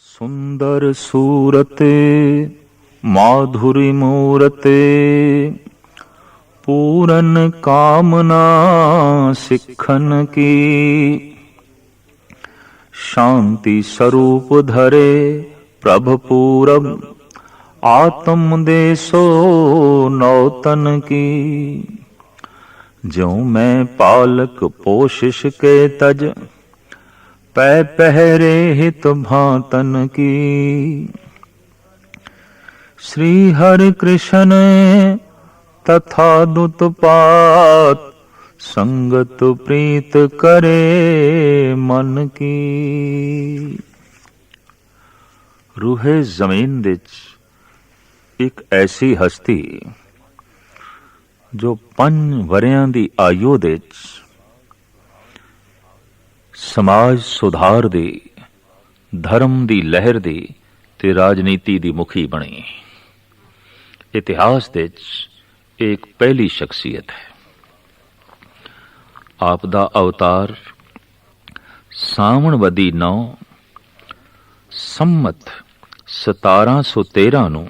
सुंदर सूरते माधुरी मूरते पूरन कामना सिखन की शांति स्वरूप धरे प्रभ पूरब आत्म देसो नौतन की। ज्यों मैं पालक पोषिश के तज पै पहरे हित भातन की। श्री हरि कृष्ण तथा दुतपात संगत प्रीत करे मन की। रूहे जमीन विच एक ऐसी हस्ती जो 5 वरियां दी आयु दे समाज सुधार दी, धर्म दी लहर दी ते राजनीति दी मुखी बनी। इतिहास दे एक पहली शख्सियत है। आप दा अवतार सावण वदी 9 संमत 1713 नूं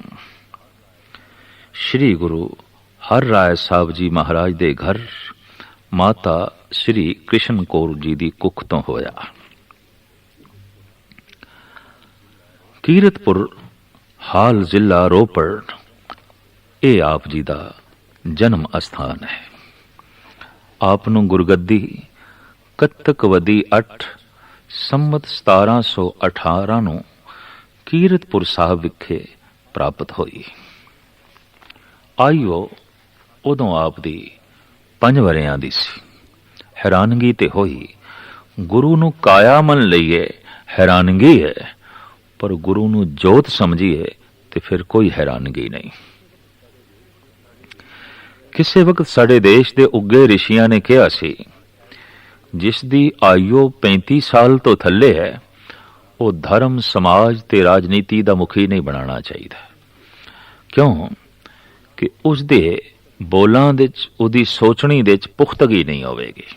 श्री गुरु हर राय साहब जी महाराज दे घर माता श्री कृष्ण कौर जी दी कुख तो होया। कीरतपुर हाल जिला रोपड़ ये आप जी दा जन्म अस्थान है। आपनू गुरगद्दी कत्तक वदी 8 संमत 1718 नूं कीरतपुर साहब विखे प्राप्त हुई। आइयो उदों आप दी 5 वरियां दी सी। हैरानगी ते होई, गुरु नू काया मन लईए हैरानगी है, पर गुरु नू जोत समझिए ते फिर कोई हैरानगी नहीं। किसी वक्त साडे देश दे उगे ऋषियां ने कहा सी, जिस दी आयु 35 साल तो थल्ले है वो धर्म समाज ते राजनीति दा मुखी नहीं बनाना चाहिए। क्यों कि उस दे बोलां दे उदी सोचनी दे पुख्तगी नहीं होवेगी।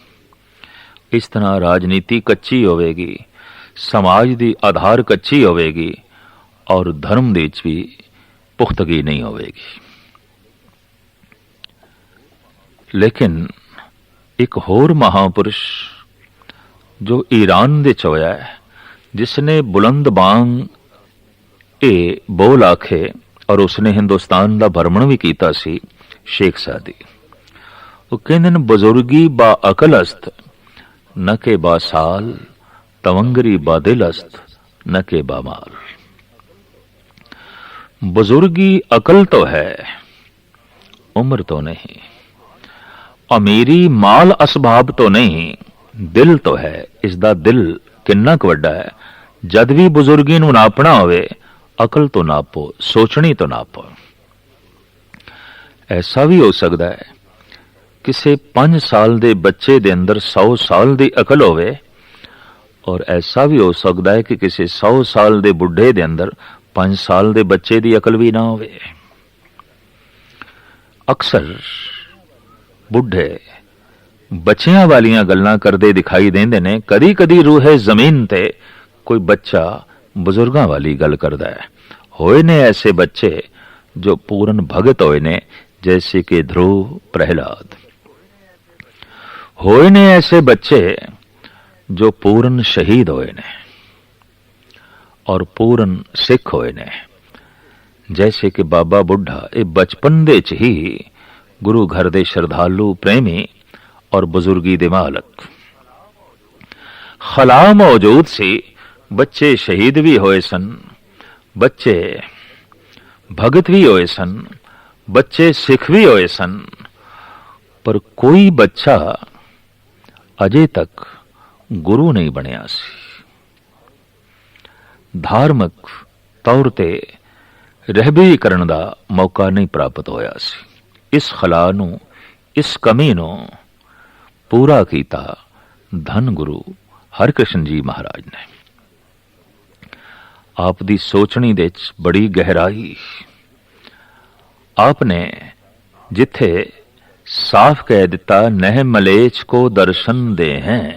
इस तरह राजनीति कच्ची होवेगी, समाज दी आधार कच्ची होवेगी और धर्म दे भी पुख्तगी नहीं होवेगी। लेकिन एक होर महापुरुष जो ईरान दे होया है, जिसने बुलंद बांग ए बोल आखे और उसने हिंदुस्तान दा भ्रमण भी कीता सी, शेख सादी। वो कहंदे ने बुजुर्गी बा अकल अस्त न के बा साल, तवंगरी बा दिल अस्त न के बा माल। बुजुर्गी अकल तो है, उम्र तो नहीं। अमीरी माल असबाब तो नहीं, दिल तो है। इसदा दिल किन्ना क वड्डा है। जद भी बुजुर्गी नूं नापना होवे, अकल तो नापो, सोचनी तो नापो। ऐसा भी हो सकता है किसी 5 साल दे बच्चे दे अंदर 100 साल दी अकल होवे, और ऐसा भी हो सकता है कि किसी 100 साल दे बुढ़े दे अंदर 5 साल दे बच्चे दी अकल भी ना होवे। अक्सर बुढ़े बच्चियां वालियां गल्लां करदे दिखाई देंदे ने। कदी कदी रूहे जमीन ते कोई बच्चा बुजुर्गां वाली गल करदा है। होए ने ऐसे बच्चे जो पूर्ण भगत होए ने, जैसे कि ध्रुव, प्रहलाद। होए ने ऐसे बच्चे जो पूर्ण शहीद होए ने और पूर्ण सिख होए ने, जैसे कि बाबा बुढ़ा। ये बचपन दे च ही गुरु घर दे श्रद्धालु, प्रेमी और बुजुर्गी दे मालक। खला मौजूद सी, बच्चे शहीद भी होए सन, बच्चे भगत भी होए सन, बच्चे सिख भी होए सन, पर कोई बच्चा अजे तक गुरु नहीं बनया सी। धार्मिक तौर ते रहबरी करन दा मौका नहीं प्राप्त होया सी। इस खला नूं, इस कमी नूं पूरा कीता धन गुरु हरकृष्ण जी महाराज ने। आप दी सोचनी दे बड़ी गहराई। आपने जिथे साफ कह दिता, नह मलेच को दर्शन दे हैं।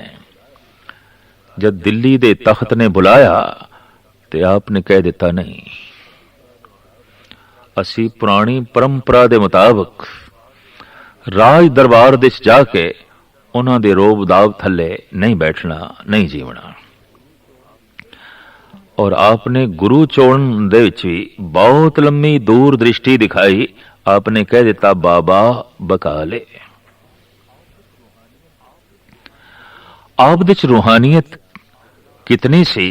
जब दिल्ली दे तख्त ने बुलाया ਤੇ ਆਪ ਨੇ ਕਹਿ ਦਿੱਤਾ, ਨਹੀਂ, ਅਸੀਂ ਪੁਰਾਣੀ ਪਰੰਪਰਾ ਦੇ ਮੁਤਾਬਕ ਰਾਜ ਦਰਬਾਰ ਦੇ ਵਿੱਚ ਜਾ ਕੇ ਉਹਨਾਂ ਦੇ ਰੋਬ ਦਾਬ ਥੱਲੇ ਨਹੀਂ ਬੈਠਣਾ, ਨਹੀਂ ਜੀਵਣਾ। ਔਰ ਆਪਨੇ ਗੁਰੂ ਚੋਣ ਦੇ ਵਿੱਚ ਵੀ ਬਹੁਤ ਲੰਮੀ ਦੂਰ ਦ੍ਰਿਸ਼ਟੀ ਦਿਖਾਈ। आपने कह देता, बाबा बकाले। आप विच रूहानियत कितनी सी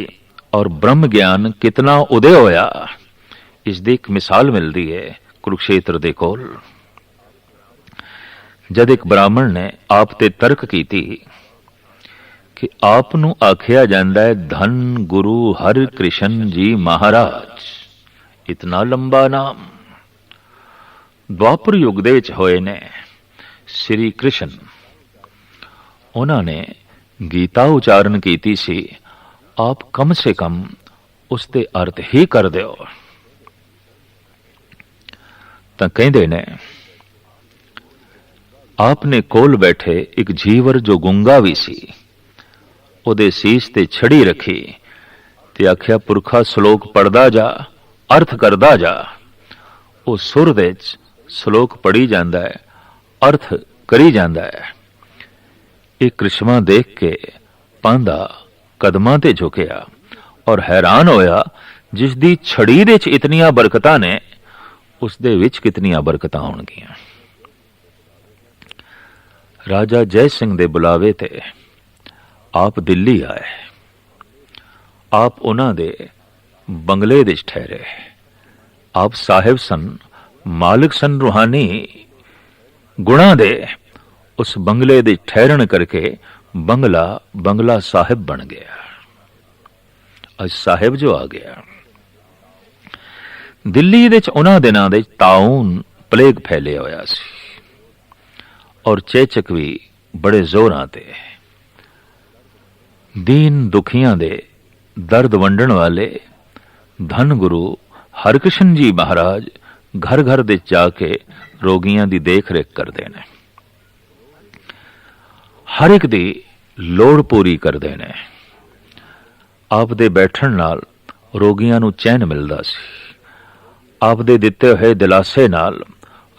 और ब्रह्म ज्ञान कितना उदय होया, इसकी एक मिसाल मिलती है कुरुक्षेत्र दे कोल। जद एक ब्राह्मण ने आप ते तर्क की कि आप नूं आखिया जांदा है धन गुरु हर कृष्ण जी महाराज, इतना लंबा नाम। द्वापर युग दे विच होए ने श्री कृष्ण, उन्होंने गीता उचारण की सी, आप कम से कम उसके अर्थ ही कर दिओ। तां कहंदे ने आपने कोल बैठे एक जीवर जो गुंगा भी सी, उहदे सीस ते छड़ी रखी ते आख्या, पुरखा श्लोक पढ़दा जा, अर्थ करदा जा। वो सुर दे श्लोक पढ़ी जाता है, अर्थ करी जाता है। एक कृष्णा देख के पांदा कदमां ते झुकिया और हैरान होया, जिस दी छड़ी दे इतनियां बरकतां ने, उस दे विच कितनियां बरकतां होणगियां। राजा जय सिंह दे बुलावे ते आप दिल्ली आए। आप उन्हां दे बंगले दे ठहरे। आप साहिब सन, मालिक सन रूहानी गुणा दे। उस बंगले दे ठहरन करके बंगला बंगला साहिब बन गया। अज साहिब जो आ गया। दिल्ली दे उन्हां दिनां दे ताउन प्लेग फैले होया सी और चेचक भी बड़े जोरां ते। दीन दुखियां दे दर्द वंडण वाले धन गुरु हरकृष्ण जी महाराज घर घर दे जाके रोगियां दी देख रेख करते हैं, हर एक दी लोड़ पूरी करते हैं। आप दे बैठण नाल रोगियां नूं चैन मिलदा सी। आप दे दिते हुए दिलासे नाल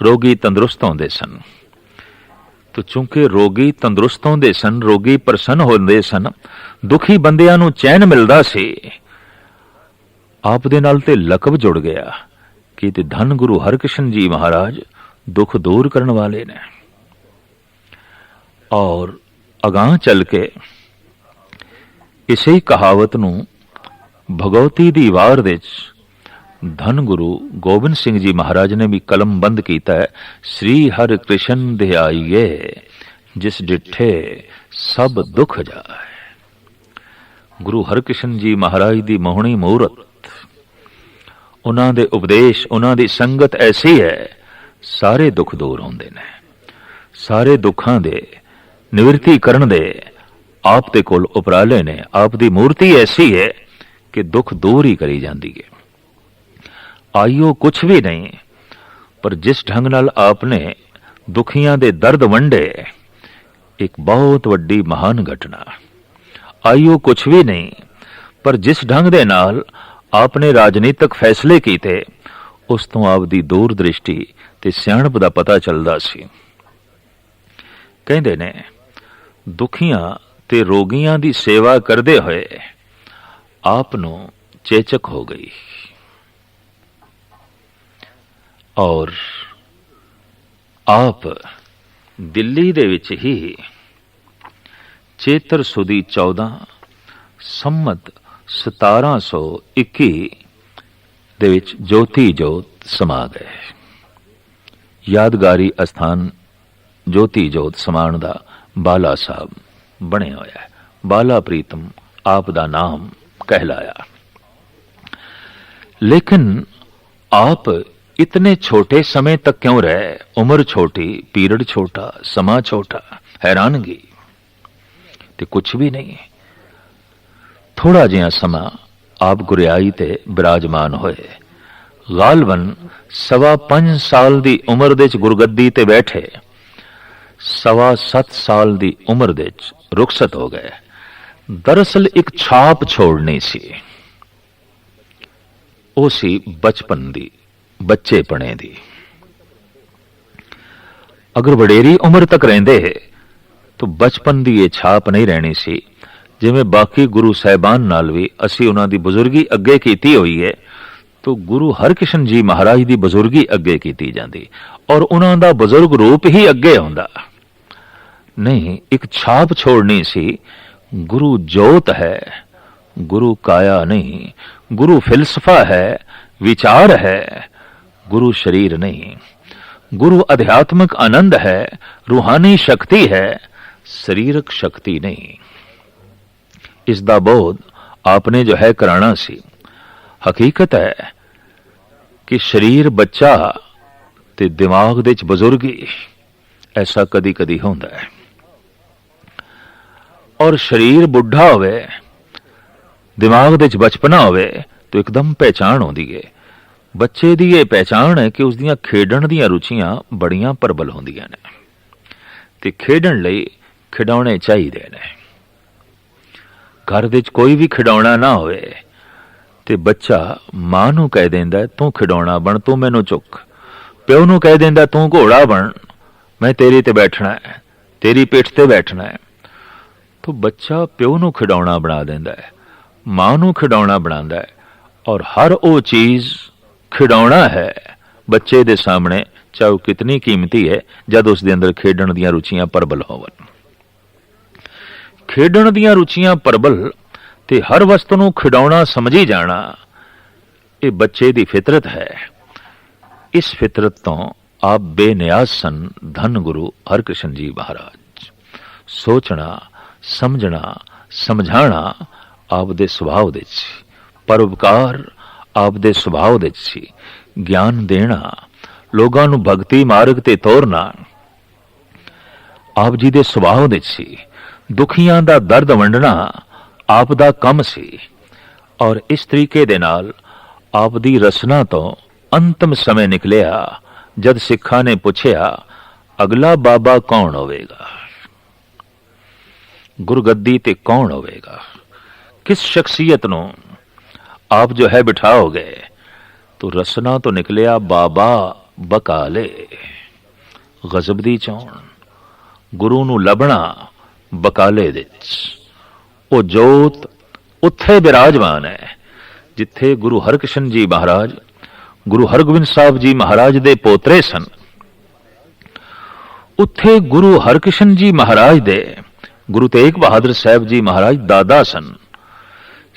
रोगी तंदुरुस्त होंदे सन। तो चूंकि रोगी तंदुरुस्त होंदे सन, रोगी प्रसन्न होंदे सन, दुखी बंदियां नूं चैन मिलदा सी। आप दे नाल ते लकब जुड़ गया कि ते धन गुरु हरकृष्ण जी महाराज दुख दूर करने वाले ने। और अगां चल के इसे कहावत नूं भगवती दी वार दे धन गुरु गोबिंद सिंह जी महाराज ने भी कलम बंद किया है। श्री हर कृष्ण दे आइए, जिस डिठे सब दुख जाए। गुरु हरकृष्ण जी महाराज दी मोहनी मूरत, उन्हां दे उपदेश, उन्हां दी संगत ऐसी है, सारे दुख दूर होंदे ने। सारे दुखां दे निवृत्ति करन दे आप दे कोल उपराले ने। आप दी मूर्ति ऐसी है कि दुख दूर ही करी जाती है। आइयो कुछ भी नहीं, पर जिस ढंग नाल आपने दुखियां दे दर्द वंडे, एक बहुत वड्डी महान घटना। आइयो कुछ भी नहीं, पर जिस ढंग दे नाल आपने राजनीतिक फैसले कीते, उस तो आप दी दूर दृष्टि ते सियाणप दा पता चलदा सी। कहंदे ने दुखियां ते रोगियां दी सेवा करदे होए आप नूं चेचक हो गई। और आप दिल्ली दे विच ही चेतर सुदी 14 संमत 1721 दे विच ज्योति जोत समा गए। यादगारी अस्थान ज्योति जोत समान दा बाला साहब बने होया है। बाला प्रीतम आप दा नाम कहलाया। लेकिन आप इतने छोटे समय तक क्यों रहे? उम्र छोटी, पीरियड छोटा, समा छोटा, हैरानगी ते कुछ भी नहीं। थोड़ा जिहा समा आप गुरियाई ते विराजमान होए। गालबन 5.25 साल दी उम्र दे गुरगद्दी ते बैठे, 7.25 साल दी उम्र दे रुखसत हो गए। दरअसल एक छाप छोड़नी सी। ਉਹ ਸੀ ਬਚਪਨ ਦੀ, ਬੱਚੇਪਣੇ ਦੀ। ਅਗਰ ਵਡੇਰੀ ਉਮਰ ਤੱਕ ਰਹਿੰਦੇ ਤਾਂ ਬਚਪਨ ਦੀ ਇਹ ਛਾਪ ਨਹੀਂ ਰਹਿਣੀ ਸੀ। ਜਿਵੇਂ ਬਾਕੀ ਗੁਰੂ ਸਾਹਿਬਾਨ ਨਾਲ ਵੀ ਅਸੀਂ ਉਹਨਾਂ ਦੀ ਬਜ਼ੁਰਗੀ ਅੱਗੇ ਕੀਤੀ ਹੋਈ ਹੈ, ਤਾਂ ਗੁਰੂ ਹਰਕ੍ਰਿਸ਼ਨ ਜੀ ਮਹਾਰਾਜ ਦੀ ਬਜ਼ੁਰਗੀ ਅੱਗੇ ਕੀਤੀ ਜਾਂਦੀ, ਔਰ ਉਹਨਾਂ ਦਾ ਬਜ਼ੁਰਗ ਰੂਪ ਹੀ ਅੱਗੇ ਆਉਂਦਾ। ਨਹੀਂ, ਇੱਕ ਛਾਪ ਛੋੜਨੀ ਸੀ। ਗੁਰੂ ਜੋਤ ਹੈ, ਗੁਰੂ ਕਾਇਆ ਨਹੀਂ। ਗੁਰੂ ਫਿਲਸਫਾ ਹੈ, ਵਿਚਾਰ ਹੈ, ਗੁਰੂ ਸ਼ਰੀਰ ਨਹੀਂ। ਗੁਰੂ ਅਧਿਆਤਮਿਕ ਆਨੰਦ ਹੈ, रूहानी शक्ति है, शरीरक शक्ति नहीं। इसका बोध आपने जो है कराना सी। हकीकत है कि शरीर बच्चा ते दिमाग दे च बजुर्गी, ऐसा कदी कदी होंदा है। और शरीर बुढ़ा होवे, दिमाग दे च बचपना होवे तो एकदम पहचान होंदी है। बच्चे दी ये पहचान है कि उसदियां खेडण दियां रुचियां बड़ियां प्रबल होंदियां ने ते खेडण लई खिडौने चाहिए ने। घर दे कोई भी खिडौना ना होवे ते बच्चा मां नूं कह देंदा तू खिडौना बन, तू मैनू चुक। प्यो नूं कह देंदा तू घोड़ा बन, मैं तेरे ते बैठना है, तेरी पिठ ते बैठना है। तो बच्चा प्यो नूं खिडौना बना देंदा है, मां नूं खिडौना बनांदा है, और हर वो चीज खिडौना है बच्चे दे सामने, चाहे वो कितनी कीमती है, जद उस दे अंदर खेडण दियां रुचियां प्रबल होवन। खेडण दियां रुचियां प्रबल ते हर वस्तु नूं खिडौना समझी जाना, ये बच्चे दी फितरत है। इस फितरत तो आप बेनियाज सन धन गुरु हरकृष्ण जी महाराज। सोचना, समझना, समझाना आप दे सुभाव दे सी, परोपकार आप दे सुभाव दे सी, ज्ञान देना, लोगों नूं भगती मार्ग ते तोरना आप जी दे सुभाव दे सी। दुखियां दा दर्द वंडना आप दा कम सी, और इस तरीके दे नाल आप दी रसना तो अंतिम समय निकलिया जद सिखा ने पुछया अगला बाबा कौन होवेगा, गुरगद्दी ते कौन होवेगा, किस शख्सियत नूं आप जो है बिठाओगे। तो रसना तो निकलिया बाबा बकाले, गजब दी चौन, गुरु नूं लभना बकाले दे विच। ओ जोत उत्थे बिराजमान है जिथे गुरु हरकृष्ण जी महाराज, गुरु हरगोबिंद साहब जी महाराज दे पोतरे सन। उत्थे गुरु हरकृष्ण जी महाराज दे गुरु तेग बहादुर साहब जी महाराज दादा सन।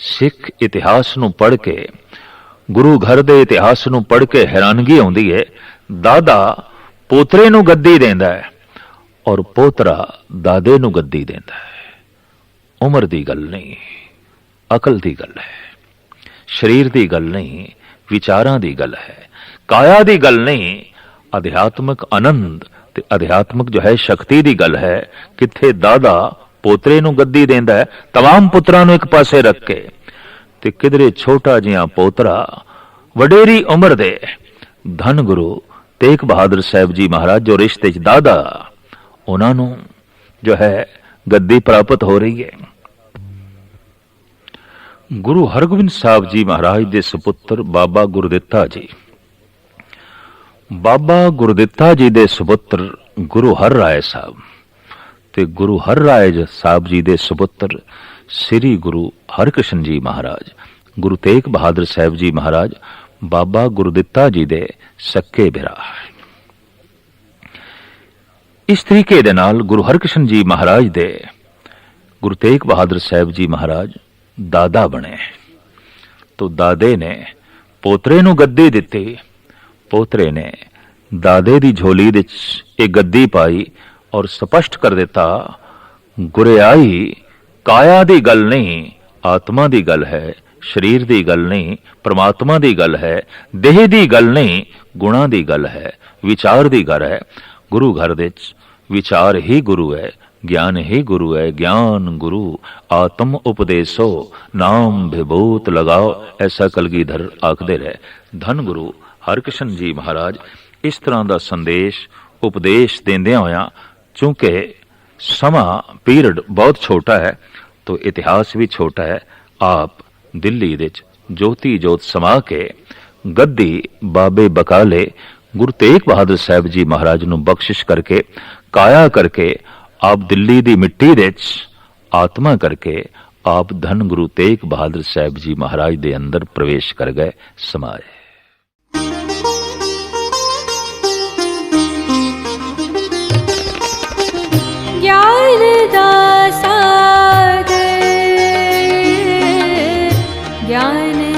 सिख इतिहास नूं पढ़ के, गुरु घर दे इतिहास नूं पढ़ के हैरानगी आउंदी है। दादा पोतरे नूं गद्दी देंदा है और पोतरा दादे नूं गद्दी देंदा है। उम्र दी गल नहीं, अकल दी गल है, शरीर दी गल नहीं, विचारां दी गल है, काया दी गल नहीं, अध्यात्मक आनंद ते अध्यात्मक जो है शक्ति दी गल है। किथे दादा पोतरे नूं गद्दी देंदा है तमाम पुत्रां नूं एक पासे रख के, ते किधरे छोटा जिहा पोतरा वडेरी उम्र दे धन गुरु तेग बहादुर साहब जी महाराज जो रिश्ते च दादा, उन्हां नूं जो है गद्दी प्राप्त हो रही है। गुरु हरगोबिंद साहब जी महाराज दे सुपुत्र बाबा गुरदित्ता जी, बाबा गुरदित्ता जी दे सुपुत्र गुरु हर राय साहब ते गुरु हर राय साहब जी दे सुपुत्र श्री गुरु हरकृष्ण जी महाराज, गुरु तेग बहादुर साहब जी महाराज बाबा गुरदित्ता जी दे सक्के बिरा। इस तरीके दे नाल गुरु हरकृष्ण जी महाराज दे गुरु तेग बहादुर साहब जी महाराज दादा बने। तो दादे ने पोतरे नूं गद्दी दित्ती, पोतरे ने दादे दी झोली विच इह गद्दी पाई और स्पष्ट कर दिता गुरियाई काया दी गल नहीं, आत्मा दी गल है, शरीर दी गल नहीं, परमात्मा दी गल है, देह दी गल नहीं, गुणा दी गल है, विचार दी गल है। गुरु घर दे विचार ही गुरु है, ज्ञान ही गुरु है, ज्ञान गुरु आत्म उपदेशो नाम विभूत लगाओ, ऐसा कलगीधर आखदे रहे। धन गुरु हरकृष्ण जी महाराज इस तरह का संदेश उपदेश देंदियां होया, चूंकि समा पीरियड बहुत छोटा है तो इतिहास भी छोटा है, आप दिल्ली दे ज्योति जोत समा के ਗੱਦੀ ਬਾਬੇ ਬਕਾਲੇ ਗੁਰੂ ਤੇਗ ਬਹਾਦਰ ਸਾਹਿਬ ਜੀ ਮਹਾਰਾਜ ਨੂੰ ਬਖਸ਼ਿਸ਼ ਕਰਕੇ ਕਾਇਆ ਕਰਕੇ ਆਪ ਦਿੱਲੀ ਦੀ ਮਿੱਟੀ ਵਿੱਚ ਆਤਮਾ ਕਰਕੇ ਆਪ ਧੰਨ ਗੁਰੂ ਤੇਗ ਬਹਾਦਰ ਸਾਹਿਬ ਜੀ ਮਹਾਰਾਜ ਦੇ ਅੰਦਰ ਪ੍ਰਵੇਸ਼ ਕਰ ਗਏ, ਸਮਾਏ। ज्ञान दासागर ज्ञान